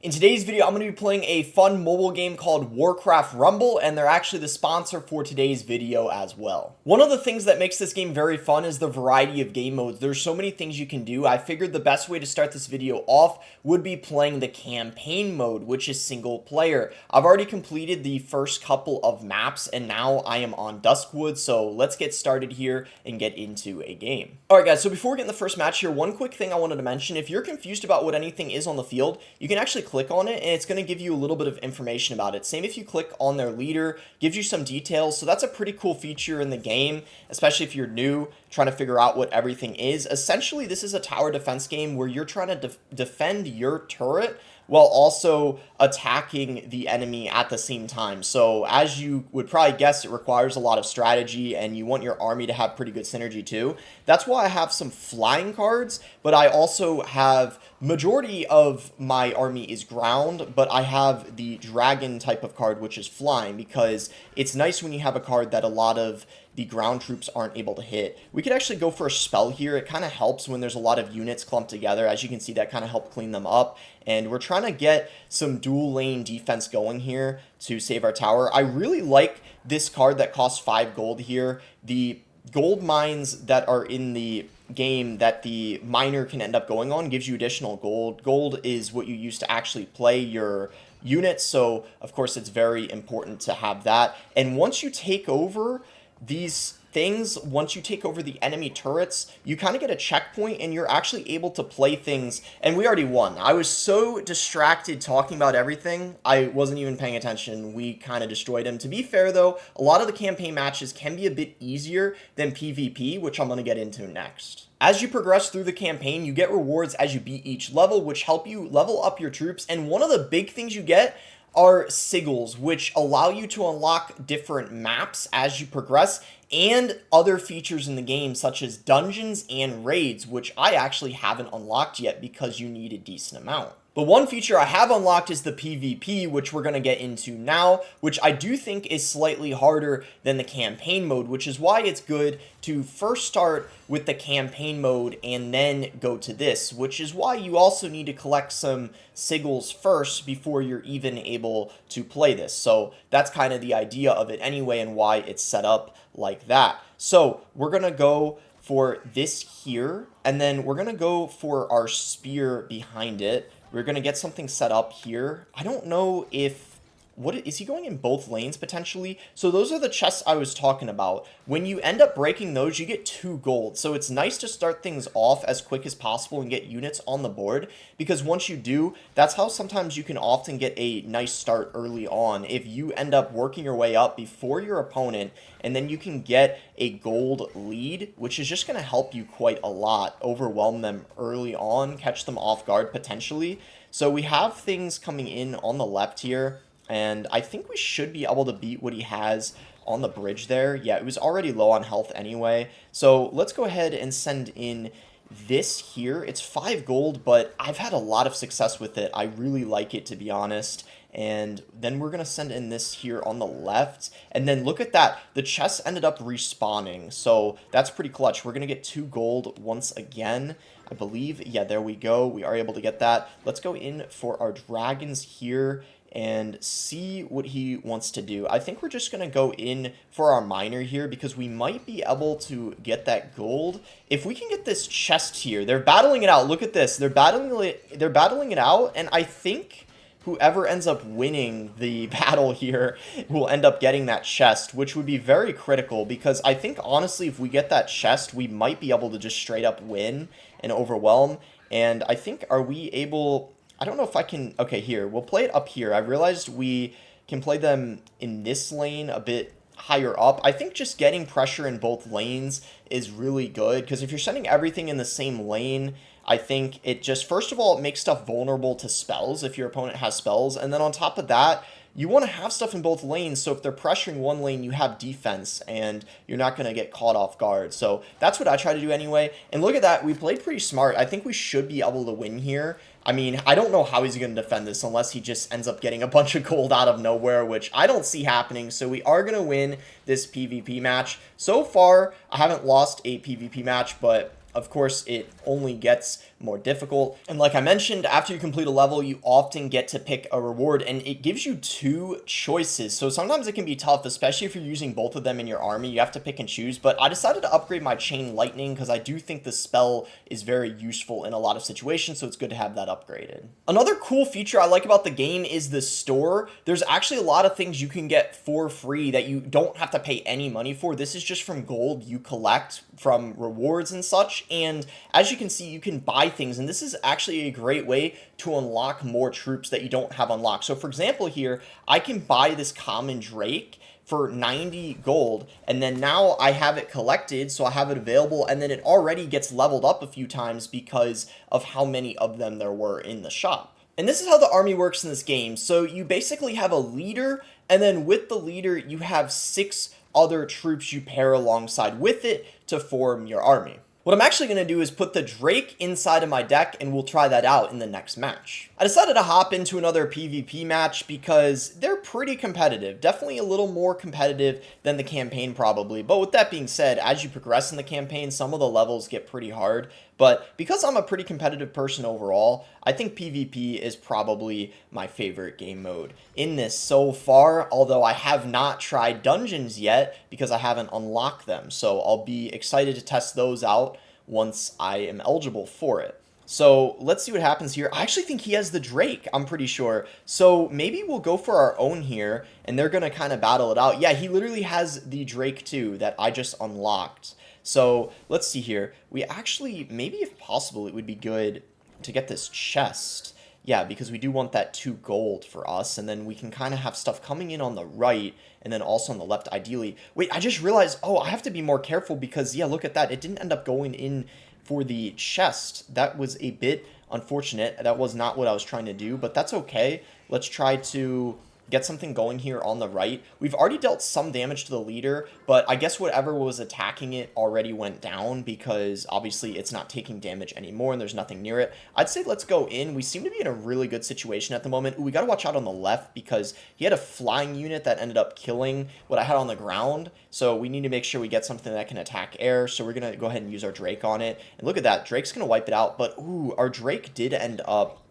In today's video, I'm going to be playing a fun mobile game called Warcraft Rumble, and they're actually the sponsor for today's video as well. One of the things that makes this game very fun is the variety of game modes. There's so many things you can do. I figured the best way to start this video off would be playing the campaign mode, which is single player. I've already completed the first couple of maps, and now I am on Duskwood, so let's get started here and get into a game. Alright guys, so before we get in the first match here, one quick thing I wanted to mention. If you're confused about what anything is on the field, you can actually click on it and it's going to give you a little bit of information about it. Same if you click on their leader, gives you some details. So that's a pretty cool feature in the game, especially if you're new trying to figure out what everything is. Essentially, this is a tower defense game where you're trying to defend your turret while also attacking the enemy at the same time. So as you would probably guess, it requires a lot of strategy and you want your army to have pretty good synergy too. That's why I have some flying cards, but I also have majority of my army is ground, but I have the dragon type of card, which is flying, because it's nice when you have a card that a lot of the ground troops aren't able to hit. We could actually go for a spell here. It kind of helps when there's a lot of units clumped together. As you can see, that kind of helped clean them up. And we're trying to get some dual lane defense going here to save our tower. I really like this card that costs 5 gold here. The gold mines that are in the game that the miner can end up going on gives you additional gold. Gold is what you use to actually play your units, so of course it's very important to have that. And once you take over these things, once you take over the enemy turrets, you kind of get a checkpoint and you're actually able to play things. And we already won. I was so distracted talking about everything, I wasn't even paying attention. We kind of destroyed him. To be fair though, a lot of the campaign matches can be a bit easier than PvP, which I'm going to get into next. As you progress through the campaign, you get rewards as you beat each level, which help you level up your troops. And one of the big things you get are sigils, which allow you to unlock different maps as you progress, and other features in the game such as dungeons and raids, which I actually haven't unlocked yet because you need a decent amount. But one feature I have unlocked is the PvP, which we're going to get into now, which I do think is slightly harder than the campaign mode, which is why it's good to first start with the campaign mode and then go to this, which is why you also need to collect some sigils first before you're even able to play this. So that's kind of the idea of it anyway, and why it's set up like that. So we're going to go for this here, and then we're going to go for our spear behind it. We're going to get something set up here. I don't know if... What is he going in both lanes potentially? So those are the chests I was talking about. When you end up breaking those, you get 2 gold. So it's nice to start things off as quick as possible and get units on the board, because once you do, that's how sometimes you can often get a nice start early on. If you end up working your way up before your opponent, and then you can get a gold lead, which is just going to help you quite a lot. Overwhelm them early on, catch them off guard potentially. So we have things coming in on the left here, and I think we should be able to beat what he has on the bridge there. Yeah, it was already low on health anyway. So let's go ahead and send in this here. It's 5 gold, but I've had a lot of success with it. I really like it, to be honest. And then we're going to send in this here on the left. And then look at that. The chest ended up respawning. So that's pretty clutch. We're going to get 2 gold once again, I believe. Yeah, there we go. We are able to get that. Let's go in for our dragons here and see what he wants to do. I think we're just going to go in for our miner here, because we might be able to get that gold. If we can get this chest here, they're battling it out. Look at this. They're battling it out, and I think whoever ends up winning the battle here will end up getting that chest, which would be very critical, because I think honestly if we get that chest, we might be able to just straight up win and overwhelm. And I think, are we able... I don't know if I can... Okay, here. We'll play it up here. I realized we can play them in this lane a bit higher up. I think just getting pressure in both lanes is really good, because if you're sending everything in the same lane, I think it just... First of all, it makes stuff vulnerable to spells if your opponent has spells. And then on top of that, you want to have stuff in both lanes, so if they're pressuring one lane, you have defense, and you're not going to get caught off guard. So that's what I try to do anyway. And look at that. We played pretty smart. I think we should be able to win here. I mean, I don't know how he's going to defend this unless he just ends up getting a bunch of gold out of nowhere, which I don't see happening. So we are going to win this PvP match. So far, I haven't lost a PvP match, but of course, it only gets more difficult. And like I mentioned, after you complete a level, you often get to pick a reward, and it gives you two choices. So sometimes it can be tough, especially if you're using both of them in your army. You have to pick and choose, but I decided to upgrade my Chain Lightning because I do think the spell is very useful in a lot of situations, so it's good to have that upgraded. Another cool feature I like about the game is the store. There's actually a lot of things you can get for free that you don't have to pay any money for. This is just from gold you collect from rewards and such, and as you can see, you can buy things, and this is actually a great way to unlock more troops that you don't have unlocked. So for example here, I can buy this common Drake for 90 gold, and then now I have it collected, so I have it available, and then it already gets leveled up a few times because of how many of them there were in the shop. And this is how the army works in this game. So you basically have a leader, and then with the leader you have 6 other troops you pair alongside with it to form your army. What I'm actually going to do is put the Drake inside of my deck, and we'll try that out in the next match. I decided to hop into another PvP match because they're pretty competitive. Definitely a little more competitive than the campaign probably. But with that being said, as you progress in the campaign, some of the levels get pretty hard. But because I'm a pretty competitive person overall, I think PvP is probably my favorite game mode in this so far, although I have not tried dungeons yet because I haven't unlocked them. So I'll be excited to test those out once I am eligible for it. So let's see what happens here. I actually think he has the Drake, I'm pretty sure. So maybe we'll go for our own here, and they're going to kind of battle it out. Yeah, he literally has the Drake too that I just unlocked. So let's see here. We actually, maybe if possible, it would be good to get this chest. Yeah, because we do want that 2 gold for us, and then we can kind of have stuff coming in on the right, and then also on the left, ideally. Wait, I just realized, oh, I have to be more careful because, yeah, look at that. It didn't end up going in for the chest. That was a bit unfortunate. That was not what I was trying to do, but that's okay. Let's try to get something going here on the right. We've already dealt some damage to the leader, but I guess whatever was attacking it already went down because obviously it's not taking damage anymore and there's nothing near it. I'd say let's go in. We seem to be in a really good situation at the moment. Ooh, we got to watch out on the left because he had a flying unit that ended up killing what I had on the ground. So we need to make sure we get something that can attack air. So we're going to go ahead and use our Drake on it. And look at that. Drake's going to wipe it out. But ooh, our Drake did end up,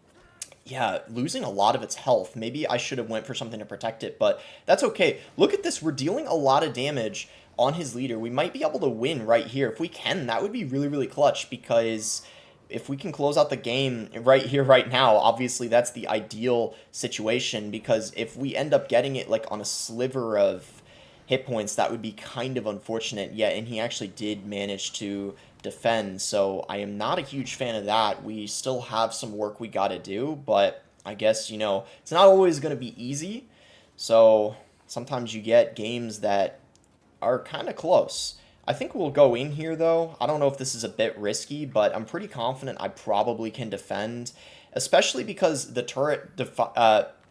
yeah, losing a lot of its health. Maybe I should have went for something to protect it, but that's okay. Look at this. We're dealing a lot of damage on his leader. We might be able to win right here. If we can, that would be really, really clutch because if we can close out the game right here, right now, obviously that's the ideal situation because if we end up getting it like on a sliver of hit points, that would be kind of unfortunate. Yeah, and he actually did manage to defend, so I am not a huge fan of that. We still have some work we got to do, but I guess, you know, it's not always going to be easy, so sometimes you get games that are kind of close. I think we'll go in here, though. I don't know if this is a bit risky, but I'm pretty confident I probably can defend, especially because the turret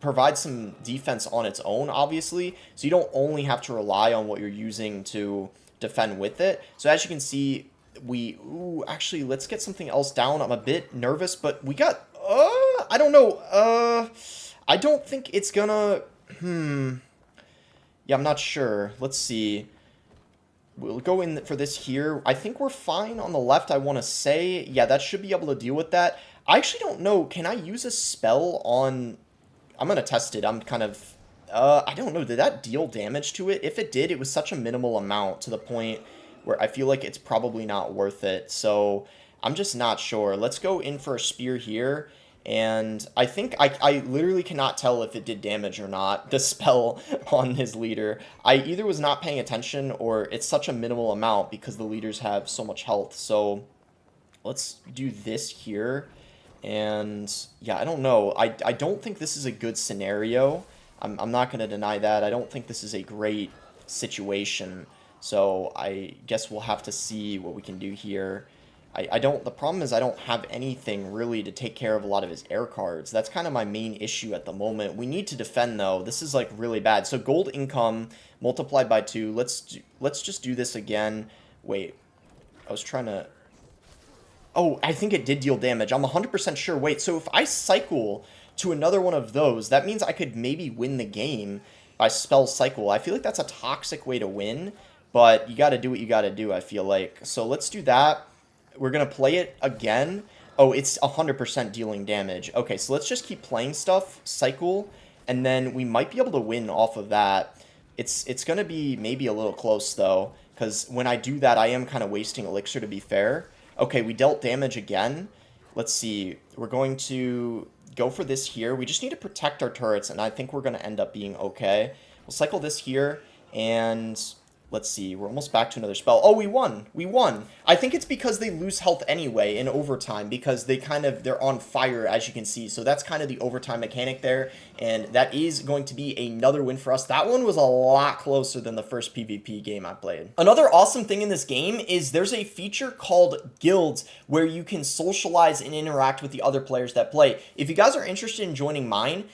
provides some defense on its own, obviously, so you don't only have to rely on what you're using to defend with it. So as you can see, actually, let's get something else down. I'm a bit nervous, but we got, I don't know, I don't think it's gonna, yeah, I'm not sure. Let's see. We'll go in for this here. I think we're fine on the left, I want to say. Yeah, that should be able to deal with that. I actually don't know. Can I use a spell on, I'm going to test it. I'm kind of, I don't know. Did that deal damage to it? If it did, it was such a minimal amount to the point where I feel like it's probably not worth it. So I'm just not sure. Let's go in for a spear here. And I think I literally cannot tell if it did damage or not, the spell on his leader. I either was not paying attention or it's such a minimal amount because the leaders have so much health. So let's do this here. And yeah, I don't know. I don't think this is a good scenario. I'm not going to deny that. I don't think this is a great situation. So I guess we'll have to see what we can do here. The problem is I don't have anything really to take care of a lot of his air cards. That's kind of my main issue at the moment. We need to defend though. This is like really bad. So gold income multiplied by 2. Let's just do this again. Wait, I was trying to, oh, I think it did deal damage. I'm 100% sure. Wait, so if I cycle to another one of those, that means I could maybe win the game by spell cycle. I feel like that's a toxic way to win, but you got to do what you got to do, I feel like. So let's do that. We're going to play it again. Oh, it's 100% dealing damage. Okay, so let's just keep playing stuff, cycle, and then we might be able to win off of that. It's going to be maybe a little close, though, because when I do that, I am kind of wasting elixir, to be fair. Okay, we dealt damage again. Let's see. We're going to go for this here. We just need to protect our turrets, and I think we're going to end up being okay. We'll cycle this here, and let's see. We're almost back to another spell. Oh, we won. We won. I think it's because they lose health anyway in overtime, because they're on fire, as you can see. So that's kind of the overtime mechanic there, and that is going to be another win for us. That one was a lot closer than the first PvP game I played. Another awesome thing in this game is there's a feature called guilds where you can socialize and interact with the other players that play. If you guys are interested in joining mine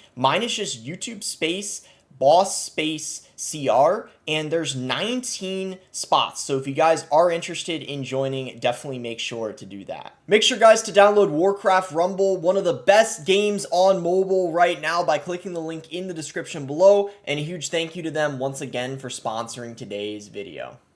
is just YouTube space boss space CR, and there's 19 spots. So if you guys are interested in joining, definitely make sure to do that. Make sure, guys, to download Warcraft Rumble, one of the best games on mobile right now, by clicking the link in the description below. And a huge thank you to them once again for sponsoring today's video.